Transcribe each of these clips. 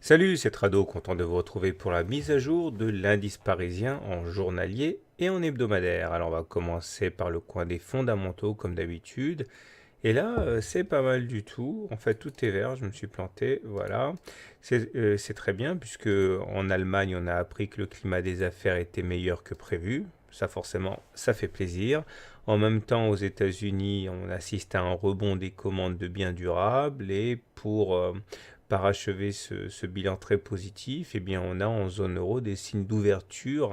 Salut, c'est Trado, content de vous retrouver pour la mise à jour de l'indice parisien en journalier et en hebdomadaire. Alors on va commencer par le coin des fondamentaux comme d'habitude. Et là, c'est pas mal du tout. En fait, tout est vert, je me suis planté, voilà. C'est très bien puisque en Allemagne, on a appris que le climat des affaires était meilleur que prévu. Ça forcément, ça fait plaisir. En même temps, aux États-Unis, on assiste à un rebond des commandes de biens durables et pour parachever ce bilan très positif, eh bien, on a en zone euro des signes d'ouverture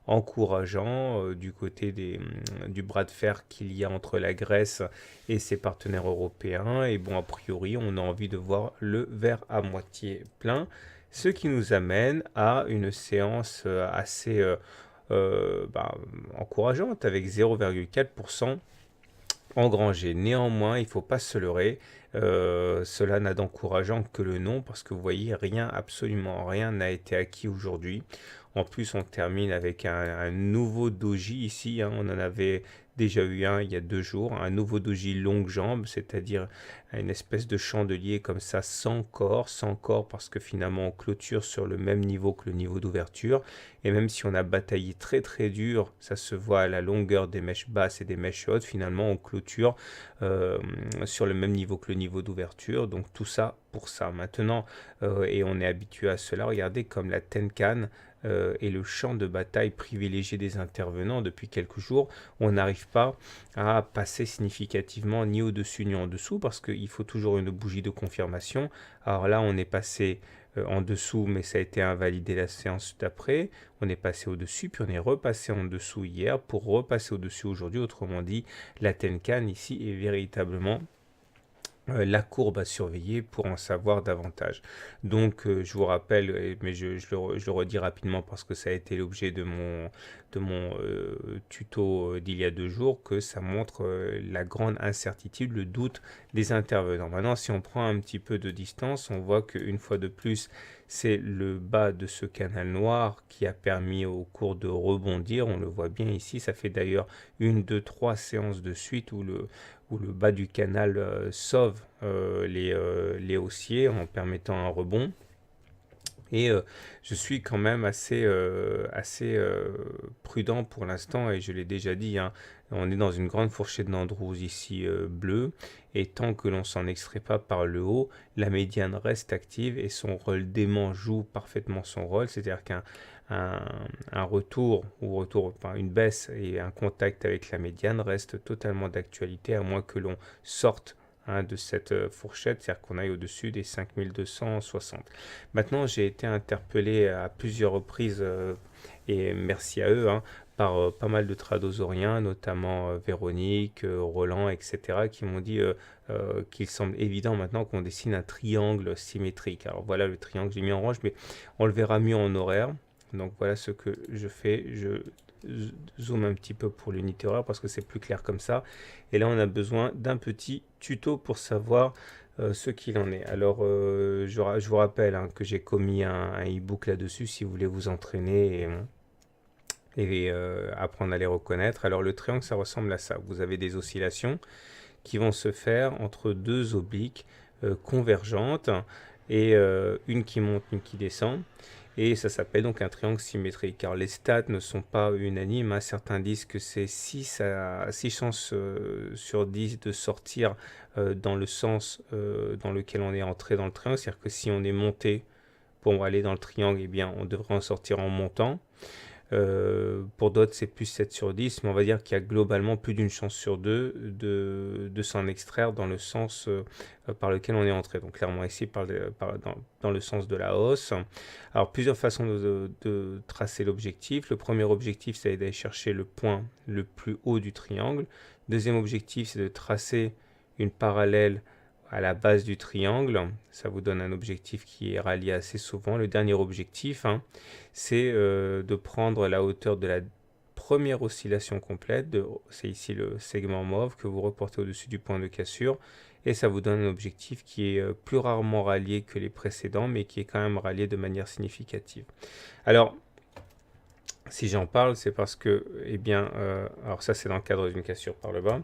encourageants du côté du bras de fer qu'il y a entre la Grèce et ses partenaires européens. Et bon, a priori, on a envie de voir le verre à moitié plein, ce qui nous amène à une séance assez encourageante avec 0,4% engrangé. Néanmoins, il ne faut pas se leurrer. Cela n'a d'encourageant que le nom parce que vous voyez, rien, absolument rien n'a été acquis aujourd'hui. En plus, on termine avec un nouveau doji ici, hein. On en avait déjà eu un il y a 2 jours, un nouveau doji longue jambe, c'est-à-dire une espèce de chandelier comme ça, sans corps, parce que finalement on clôture sur le même niveau que le niveau d'ouverture. Et même si on a bataillé très très dur, ça se voit à la longueur des mèches basses et des mèches hautes, finalement on clôture euh, sur le même niveau que le niveau d'ouverture. Donc tout ça pour ça. Maintenant, et on est habitué à cela, regardez comme la Tenkan et le champ de bataille privilégié des intervenants depuis quelques jours, on n'arrive pas à passer significativement ni au-dessus ni en dessous parce qu'il faut toujours une bougie de confirmation. Alors là, on est passé en dessous, mais ça a été invalidé la séance d'après. On est passé au-dessus, puis on est repassé en dessous hier pour repasser au-dessus aujourd'hui. Autrement dit, la Tenkan ici est véritablement la courbe à surveiller pour en savoir davantage. Donc je vous rappelle, mais je le redis rapidement parce que ça a été l'objet de mon tuto d'il y a 2 jours, que ça montre la grande incertitude, le doute des intervenants. Maintenant, si on prend un petit peu de distance, on voit qu'une fois de plus, c'est le bas de ce canal noir qui a permis au cours de rebondir. On le voit bien ici, ça fait d'ailleurs 1, 2, 3 séances de suite où le bas du canal sauve les haussiers en permettant un rebond. Et je suis quand même assez prudent pour l'instant, et je l'ai déjà dit, hein, on est dans une grande fourchette d'Andrews ici bleue, et tant que l'on s'en extrait pas par le haut, la médiane reste active et son rôle d'aimant joue parfaitement son rôle, c'est-à-dire qu'un retour, enfin, une baisse et un contact avec la médiane reste totalement d'actualité, à moins que l'on sorte de cette fourchette, c'est-à-dire qu'on aille au-dessus des 5260. Maintenant, j'ai été interpellé à plusieurs reprises, et merci à eux, hein, par pas mal de tradosoriens, notamment Véronique, Roland, etc., qui m'ont dit qu'il semble évident maintenant qu'on dessine un triangle symétrique. Alors voilà le triangle, j'ai mis en orange, mais on le verra mieux en horaire. Donc voilà ce que je fais. Je zoome un petit peu pour l'unité horaire parce que c'est plus clair comme ça. Et là, on a besoin d'un petit tuto pour savoir ce qu'il en est. Alors, je vous rappelle, hein, que j'ai commis un e-book là-dessus si vous voulez vous entraîner et apprendre à les reconnaître. Alors, le triangle, ça ressemble à ça. Vous avez des oscillations qui vont se faire entre deux obliques convergentes et une qui monte, une qui descend. Et ça s'appelle donc un triangle symétrique. Car les stats ne sont pas unanimes, hein. Certains disent que c'est 6 chances sur 10 de sortir dans le sens dans lequel on est entré dans le triangle. C'est-à-dire que si on est monté pour aller dans le triangle, eh bien, on devrait en sortir en montant. Pour d'autres, c'est plus 7 sur 10, mais on va dire qu'il y a globalement plus d'une chance sur deux de s'en extraire dans le sens par lequel on est entré. Donc clairement ici, dans le sens de la hausse. Alors plusieurs façons de tracer l'objectif. Le premier objectif, c'est d'aller chercher le point le plus haut du triangle. Deuxième objectif, c'est de tracer une parallèle à la base du triangle. Ça vous donne un objectif qui est rallié assez souvent. Le dernier objectif, hein, c'est de prendre la hauteur de la première oscillation complète, c'est ici le segment mauve que vous reportez au-dessus du point de cassure, et ça vous donne un objectif qui est plus rarement rallié que les précédents, mais qui est quand même rallié de manière significative. Alors, si j'en parle, c'est parce que, eh bien, alors ça c'est dans le cadre d'une cassure par le bas,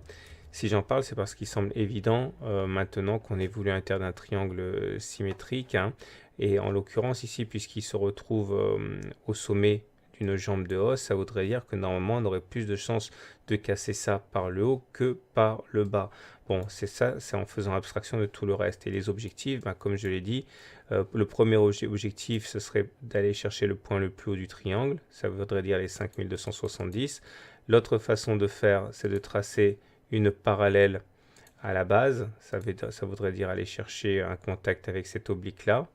Si j'en parle, c'est parce qu'il semble évident maintenant qu'on évolue à l'intérieur d'un triangle symétrique, hein, et en l'occurrence ici, puisqu'il se retrouve au sommet d'une jambe de hausse, ça voudrait dire que normalement on aurait plus de chances de casser ça par le haut que par le bas. Bon, c'est ça, c'est en faisant abstraction de tout le reste. Et les objectifs, ben, comme je l'ai dit, le premier objectif, ce serait d'aller chercher le point le plus haut du triangle, ça voudrait dire les 5270. L'autre façon de faire, c'est de tracer une parallèle à la base, ça voudrait dire aller chercher un contact avec cet oblique-là,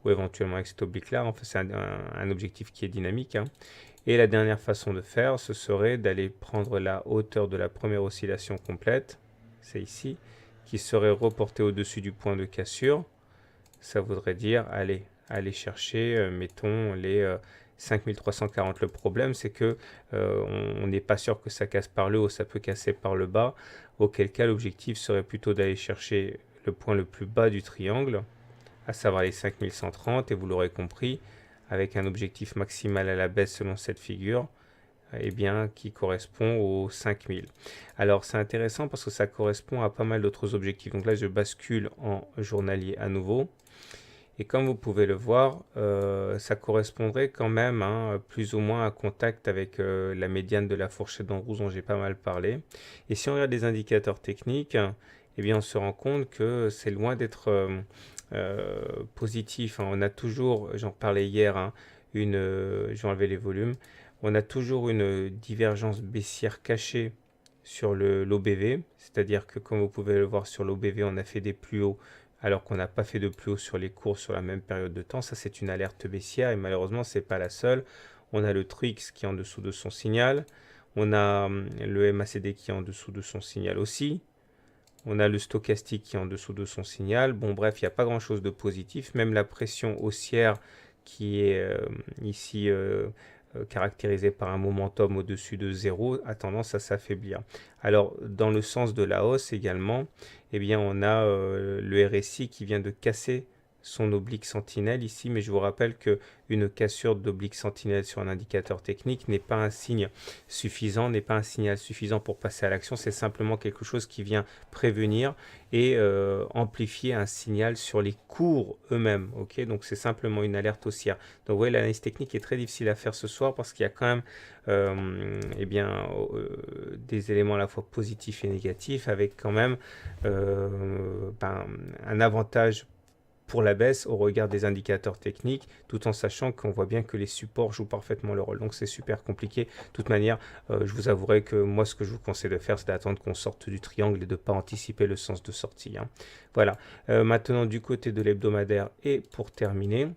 ou éventuellement avec cet oblique-là. En fait, c'est un objectif qui est dynamique, hein. Et la dernière façon de faire, ce serait d'aller prendre la hauteur de la première oscillation complète, c'est ici, qui serait reportée au-dessus du point de cassure. Ça voudrait dire aller chercher, mettons, les 5340. Le problème, c'est que on n'est pas sûr que ça casse par le haut, ça peut casser par le bas, auquel cas l'objectif serait plutôt d'aller chercher le point le plus bas du triangle, à savoir les 5130, et vous l'aurez compris, avec un objectif maximal à la baisse selon cette figure, eh bien, qui correspond aux 5000. Alors c'est intéressant parce que ça correspond à pas mal d'autres objectifs. Donc là, je bascule en journalier à nouveau. Et comme vous pouvez le voir, ça correspondrait quand même, hein, plus ou moins à contact avec la médiane de la fourchette d'en rouge dont j'ai pas mal parlé. Et si on regarde les indicateurs techniques, eh bien on se rend compte que c'est loin d'être positif, hein. On a toujours, j'en parlais hier, hein, je vais enlever les volumes, on a toujours une divergence baissière cachée sur l'OBV, c'est-à-dire que comme vous pouvez le voir sur l'OBV, on a fait des plus hauts alors qu'on n'a pas fait de plus haut sur les cours sur la même période de temps. Ça, c'est une alerte baissière et malheureusement, ce n'est pas la seule. On a le TRIX qui est en dessous de son signal. On a le MACD qui est en dessous de son signal aussi. On a le stochastique qui est en dessous de son signal. Bon, bref, il n'y a pas grand-chose de positif. Même la pression haussière qui est ici caractérisée par un momentum au-dessus de 0 a tendance à s'affaiblir. Alors, dans le sens de la hausse également, eh bien, on a le RSI qui vient de casser son oblique sentinelle ici, mais je vous rappelle qu'une cassure d'oblique sentinelle sur un indicateur technique n'est pas un signe suffisant, n'est pas un signal suffisant pour passer à l'action, c'est simplement quelque chose qui vient prévenir et amplifier un signal sur les cours eux-mêmes. Ok, donc c'est simplement une alerte haussière. Donc vous voyez, l'analyse technique est très difficile à faire ce soir parce qu'il y a quand même eh bien, des éléments à la fois positifs et négatifs avec quand même un avantage pour la baisse au regard des indicateurs techniques, tout en sachant qu'on voit bien que les supports jouent parfaitement le rôle. Donc c'est super compliqué. De toute manière, je vous avouerai que moi, ce que je vous conseille de faire, c'est d'attendre qu'on sorte du triangle et de ne pas anticiper le sens de sortie, hein. Voilà. Maintenant, du côté de l'hebdomadaire, et pour terminer,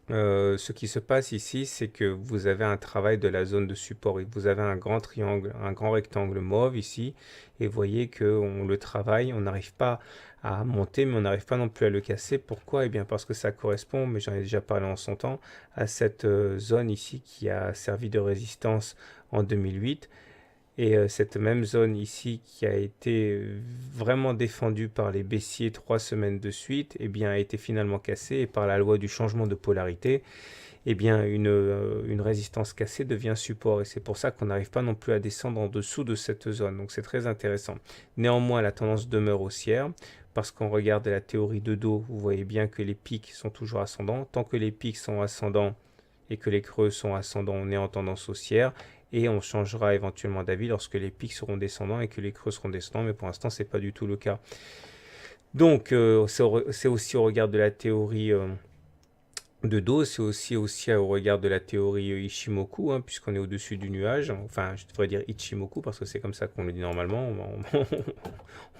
ce qui se passe ici, c'est que vous avez un travail de la zone de support. Et vous avez un grand triangle, un grand rectangle mauve ici. Et vous voyez qu'on le travaille, on n'arrive pas à monter, mais on n'arrive pas non plus à le casser. Pourquoi? Eh bien parce que ça correspond, mais j'en ai déjà parlé en son temps, à cette zone ici qui a servi de résistance en 2008. Et cette même zone ici qui a été vraiment défendue par les baissiers 3 semaines de suite, eh bien, a été finalement cassée. Et par la loi du changement de polarité, eh bien, une résistance cassée devient support. Et c'est pour ça qu'on n'arrive pas non plus à descendre en dessous de cette zone. Donc c'est très intéressant. Néanmoins, la tendance demeure haussière. Parce qu'on regarde la théorie de dos, vous voyez bien que les pics sont toujours ascendants. Tant que les pics sont ascendants et que les creux sont ascendants, on est en tendance haussière. Et on changera éventuellement d'avis lorsque les pics seront descendants et que les creux seront descendants, mais pour l'instant, ce n'est pas du tout le cas. Donc, c'est aussi au regard de la théorie de dos, c'est aussi au regard de la théorie Ichimoku, hein, puisqu'on est au-dessus du nuage. Enfin, je devrais dire Ichimoku, parce que c'est comme ça qu'on le dit normalement,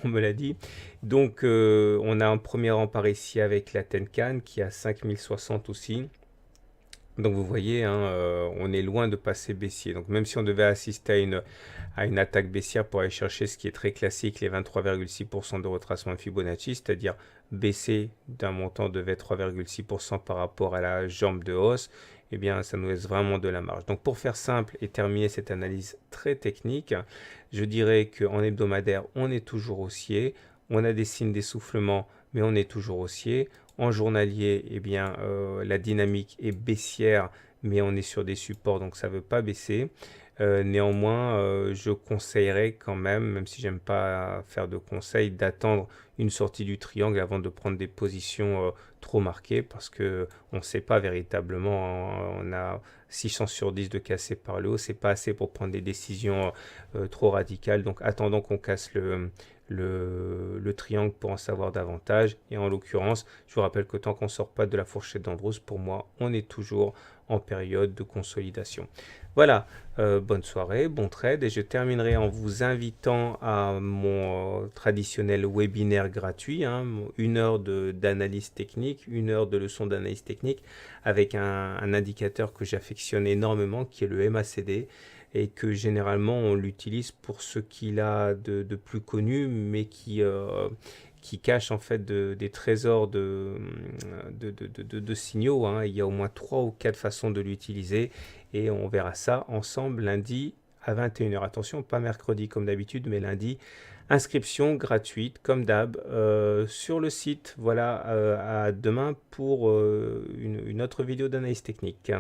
on me l'a dit. Donc, on a un premier rempart ici avec la Tenkan, qui a 5060 aussi. Donc vous voyez, hein, on est loin de passer baissier. Donc même si on devait assister à une attaque baissière pour aller chercher ce qui est très classique, les 23,6% de retracement de Fibonacci, c'est-à-dire baisser d'un montant de 23,6% par rapport à la jambe de hausse, eh bien ça nous laisse vraiment de la marge. Donc pour faire simple et terminer cette analyse très technique, je dirais qu'en hebdomadaire, on est toujours haussier, on a des signes d'essoufflement, mais on est toujours haussier. En journalier, eh bien, la dynamique est baissière, mais on est sur des supports, donc ça ne veut pas baisser. Néanmoins, je conseillerais quand même si j'aime pas faire de conseils, d'attendre une sortie du triangle avant de prendre des positions trop marquées, parce que on ne sait pas véritablement, hein. On a 6 chances sur 10 de casser par le haut, c'est pas assez pour prendre des décisions trop radicales. Donc attendons qu'on casse le triangle pour en savoir davantage. Et en l'occurrence, je vous rappelle que tant qu'on ne sort pas de la fourchette d'Ambrose, pour moi, on est toujours en période de consolidation. Voilà, bonne soirée, bon trade, et je terminerai en vous invitant à mon traditionnel webinaire gratuit, hein, 1 heure d'analyse technique, 1 heure de leçon d'analyse technique, avec un indicateur que j'affectionne énormément, qui est le MACD, et que généralement on l'utilise pour ce qu'il a de plus connu, mais qui cache en fait des trésors de signaux, hein. Il y a au moins 3 ou 4 façons de l'utiliser, et on verra ça ensemble lundi à 21 h. Attention, pas mercredi comme d'habitude, mais lundi. Inscription gratuite comme d'hab sur le site. Voilà, à demain pour une autre vidéo d'analyse technique.